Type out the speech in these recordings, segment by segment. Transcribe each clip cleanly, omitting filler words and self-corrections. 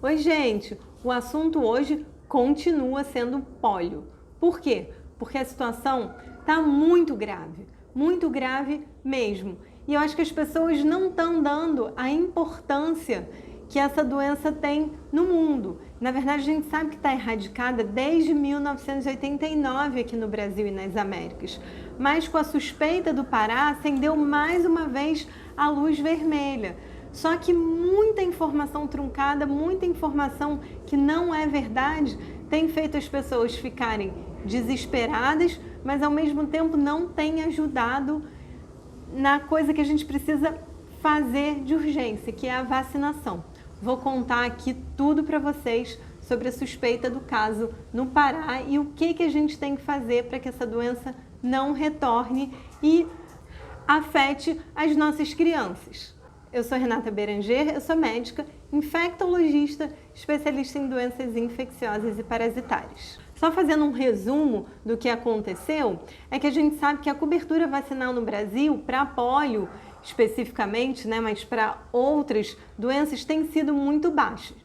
Oi, gente! O assunto hoje continua sendo pólio. Por quê? Porque a situação está muito grave mesmo. E eu acho que as pessoas não estão dando a importância que essa doença tem no mundo. Na verdade, a gente sabe que está erradicada desde 1989 aqui no Brasil e nas Américas. Mas com a suspeita do Pará, acendeu mais uma vez a luz vermelha. Só que muita informação truncada, muita informação que não é verdade, tem feito as pessoas ficarem desesperadas, mas ao mesmo tempo não tem ajudado na coisa que a gente precisa fazer de urgência, que é a vacinação. Vou contar aqui tudo para vocês sobre a suspeita do caso no Pará e o que a gente tem que fazer para que essa doença não retorne e afete as nossas crianças. Eu sou Renata Beranger, eu sou médica, infectologista, especialista em doenças infecciosas e parasitárias. Só fazendo um resumo do que aconteceu, é que a gente sabe que a cobertura vacinal no Brasil, para pólio especificamente, mas para outras doenças, tem sido muito baixa.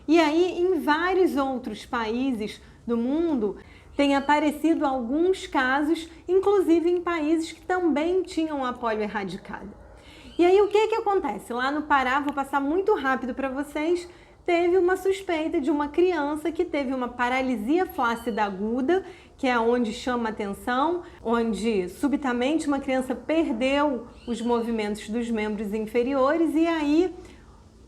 E aí, em vários outros países do mundo, tem aparecido alguns casos, inclusive em países que também tinham a pólio erradicada. E aí o que acontece? Lá no Pará, vou passar muito rápido para vocês, teve uma suspeita de uma criança que teve uma paralisia flácida aguda, que é onde chama atenção, onde subitamente uma criança perdeu os movimentos dos membros inferiores e aí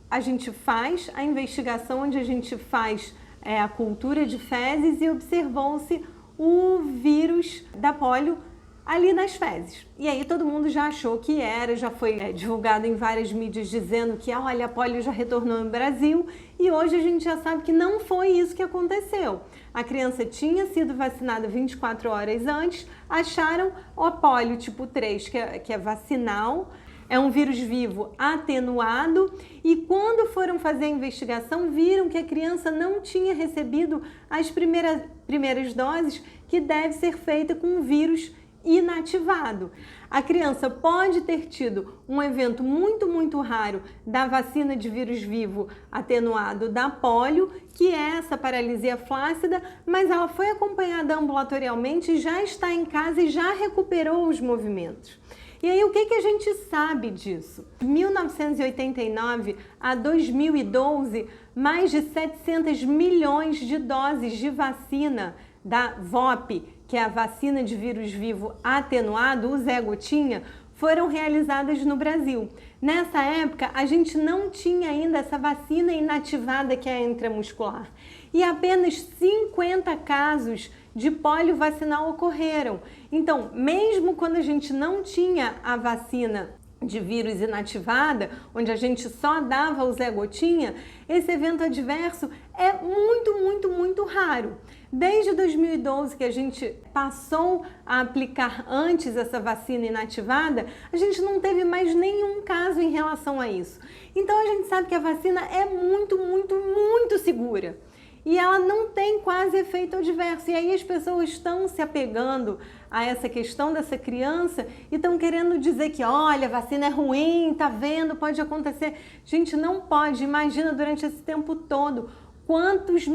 a gente faz a investigação, onde a gente faz a cultura de fezes e observou-se o vírus da pólio ali nas fezes. E aí todo mundo já achou que era, já foi divulgado em várias mídias dizendo que olha, a pólio já retornou no Brasil e hoje a gente já sabe que não foi isso que aconteceu. A criança tinha sido vacinada 24 horas antes, acharam o pólio tipo 3, que é vacinal, é um vírus vivo atenuado e quando foram fazer a investigação viram que a criança não tinha recebido as primeiras doses que deve ser feita com um vírus inativado. A criança pode ter tido um evento muito raro da vacina de vírus vivo atenuado da pólio, que é essa paralisia flácida, mas ela foi acompanhada ambulatorialmente, já está em casa e já recuperou os movimentos. E aí, o que a gente sabe disso? De 1989 a 2012, mais de 700 milhões de doses de vacina da VOP, que é a vacina de vírus vivo atenuado, o Zé Gotinha, foram realizadas no Brasil. Nessa época, a gente não tinha ainda essa vacina inativada que é a intramuscular. E apenas 50 casos de pólio vacinal ocorreram. Então, mesmo quando a gente não tinha a vacina de vírus inativada, onde a gente só dava o Zé Gotinha, esse evento adverso é muito raro. Desde 2012 que a gente passou a aplicar antes essa vacina inativada, a gente não teve mais nenhum caso em relação a isso. Então a gente sabe que a vacina é muito segura. E ela não tem quase efeito adverso. E aí as pessoas estão se apegando a essa questão dessa criança e estão querendo dizer que, olha, a vacina é ruim, tá vendo, pode acontecer. Gente, não pode. Imagina durante esse tempo todo quantas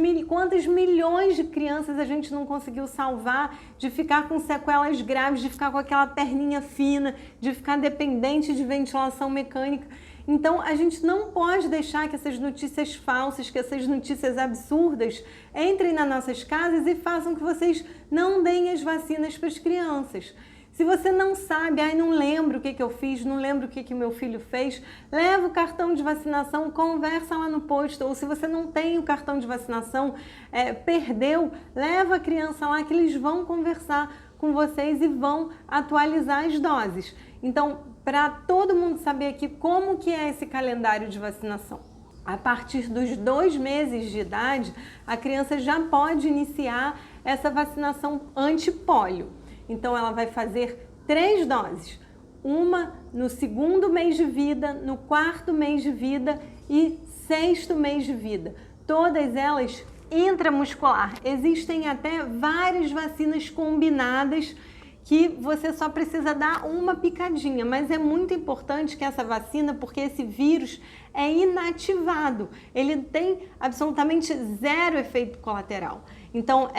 milhões de crianças a gente não conseguiu salvar de ficar com sequelas graves, de ficar com aquela perninha fina, de ficar dependente de ventilação mecânica. Então, a gente não pode deixar que essas notícias falsas, que essas notícias absurdas entrem nas nossas casas e façam que vocês não deem as vacinas para as crianças. Se você não sabe, não lembro o que eu fiz, não lembro o que meu filho fez, leva o cartão de vacinação, conversa lá no posto. Ou se você não tem o cartão de vacinação, perdeu, leva a criança lá que eles vão conversar com vocês e vão atualizar as doses. Então, para todo mundo saber aqui como que é esse calendário de vacinação. A partir dos 2 meses de idade, a criança já pode iniciar essa vacinação antipólio. Então, ela vai fazer 3 doses. Uma no 2º mês de vida, no 4º mês de vida e 6º mês de vida. Todas elas intramuscular. Existem até várias vacinas combinadas que você só precisa dar uma picadinha, mas é muito importante que essa vacina, porque esse vírus é inativado, ele tem absolutamente zero efeito colateral. Então,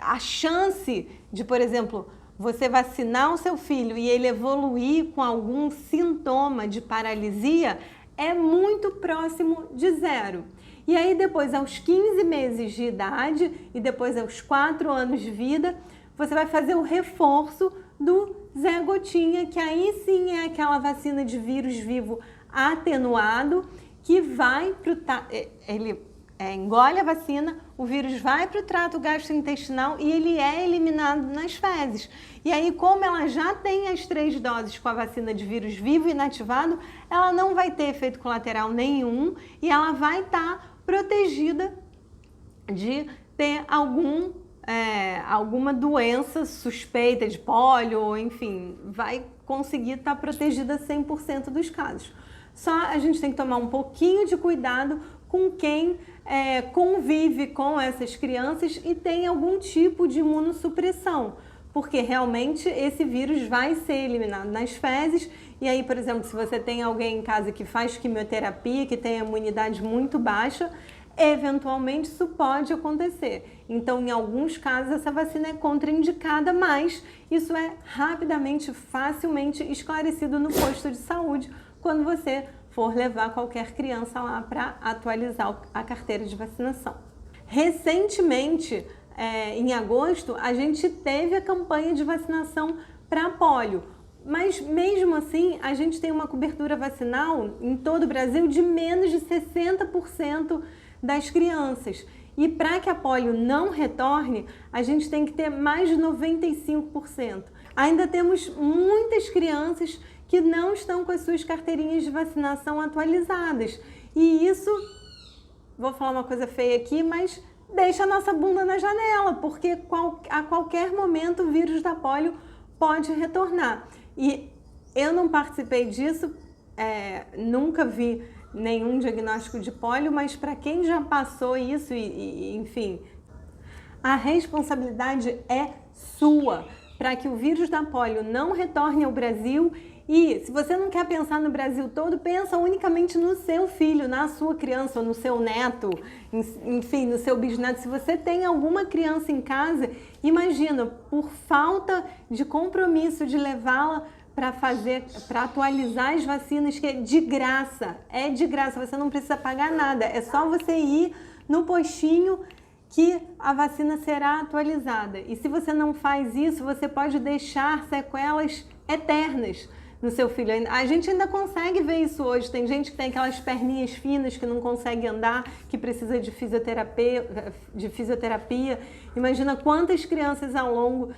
a chance de, por exemplo, você vacinar o seu filho e ele evoluir com algum sintoma de paralisia é muito próximo de zero. E aí depois, aos 15 meses de idade e depois aos 4 anos de vida, você vai fazer o reforço do Zé Gotinha, que aí sim é aquela vacina de vírus vivo atenuado, que vai para ele engole a vacina, o vírus vai para o trato gastrointestinal e ele é eliminado nas fezes. E aí, como ela já tem as 3 doses com a vacina de vírus vivo inativado, ela não vai ter efeito colateral nenhum e ela vai estar protegida de ter alguma doença suspeita de pólio, enfim, vai conseguir estar protegida 100% dos casos. Só a gente tem que tomar um pouquinho de cuidado com quem convive com essas crianças e tem algum tipo de imunossupressão, porque realmente esse vírus vai ser eliminado nas fezes. E aí, por exemplo, se você tem alguém em casa que faz quimioterapia, que tem a imunidade muito baixa, eventualmente isso pode acontecer. Então, em alguns casos, essa vacina é contraindicada, mas isso é rapidamente, facilmente esclarecido no posto de saúde quando você for levar qualquer criança lá para atualizar a carteira de vacinação. Recentemente, em agosto, a gente teve a campanha de vacinação para pólio, mas mesmo assim a gente tem uma cobertura vacinal em todo o Brasil de menos de 60% das crianças. E para que a pólio não retorne, a gente tem que ter mais de 95%. Ainda temos muitas crianças que não estão com as suas carteirinhas de vacinação atualizadas. E isso, vou falar uma coisa feia aqui, mas deixa a nossa bunda na janela, porque a qualquer momento o vírus da pólio pode retornar. E eu não participei disso, nunca vi nenhum diagnóstico de pólio, mas para quem já passou isso, enfim, a responsabilidade é sua para que o vírus da pólio não retorne ao Brasil. E se você não quer pensar no Brasil todo, pensa unicamente no seu filho, na sua criança, ou no seu neto, enfim, no seu bisneto. Se você tem alguma criança em casa, imagina, por falta de compromisso de levá-la para atualizar as vacinas, que é de graça, você não precisa pagar nada, é só você ir no postinho que a vacina será atualizada. E se você não faz isso, você pode deixar sequelas eternas no seu filho. A gente ainda consegue ver isso hoje. Tem gente que tem aquelas perninhas finas que não consegue andar, que precisa de fisioterapia. Imagina quantas crianças ao longo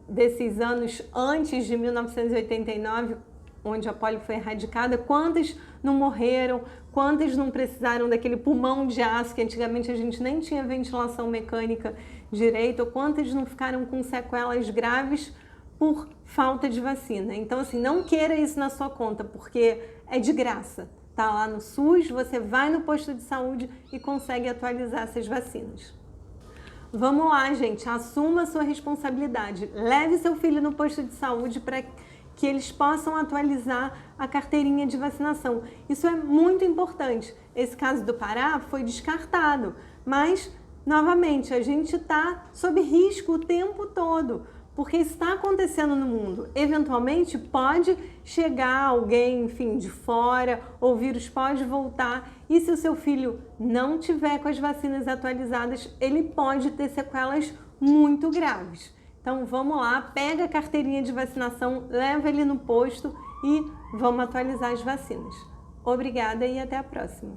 desses anos antes de 1989, onde a pólio foi erradicada, quantas não morreram, quantas não precisaram daquele pulmão de aço, que antigamente a gente nem tinha ventilação mecânica direito, ou quantas não ficaram com sequelas graves por falta de vacina. Então, assim, não queira isso na sua conta, porque é de graça. Tá lá no SUS, você vai no posto de saúde e consegue atualizar essas vacinas. Vamos lá, gente, assuma a sua responsabilidade. Leve seu filho no posto de saúde para que eles possam atualizar a carteirinha de vacinação. Isso é muito importante. Esse caso do Pará foi descartado, mas, novamente, a gente está sob risco o tempo todo, porque isso está acontecendo no mundo. Eventualmente pode chegar alguém, enfim, de fora, ou o vírus pode voltar, e se o seu filho não tiver com as vacinas atualizadas, ele pode ter sequelas muito graves. Então vamos lá, pega a carteirinha de vacinação, leva ele no posto e vamos atualizar as vacinas. Obrigada e até a próxima.